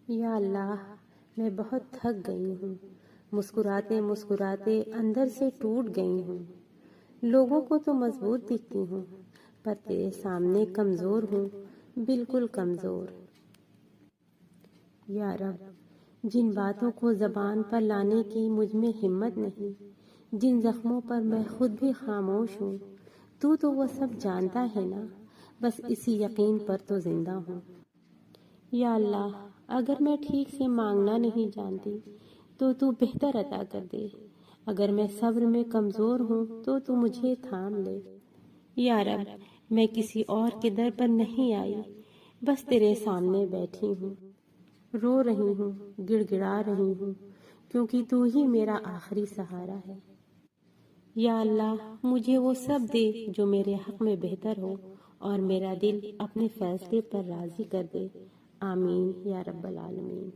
یا اللہ، میں بہت تھک گئی ہوں، مسکراتے مسکراتے اندر سے ٹوٹ گئی ہوں۔ لوگوں کو تو مضبوط دکھتی ہوں، پر تیرے سامنے کمزور ہوں، بالکل کمزور۔ یا رب، جن باتوں کو زبان پر لانے کی مجھ میں ہمت نہیں، جن زخموں پر میں خود بھی خاموش ہوں، تو وہ سب جانتا ہے نا، بس اسی یقین پر تو زندہ ہوں۔ یا اللہ، اگر میں ٹھیک سے مانگنا نہیں جانتی تو بہتر عطا کر دے، اگر میں صبر میں کمزور ہوں تو مجھے تھام لے۔ یا رب، میں کسی اور کے در پر نہیں آئی، بس تیرے سامنے بیٹھی ہوں، رو رہی ہوں، گڑ گڑا رہی ہوں، کیونکہ تو ہی میرا آخری سہارا ہے۔ یا اللہ، مجھے وہ سب دے جو میرے حق میں بہتر ہو، اور میرا دل اپنے فیصلے پر راضی کر دے۔ آمین یا رب العالمین۔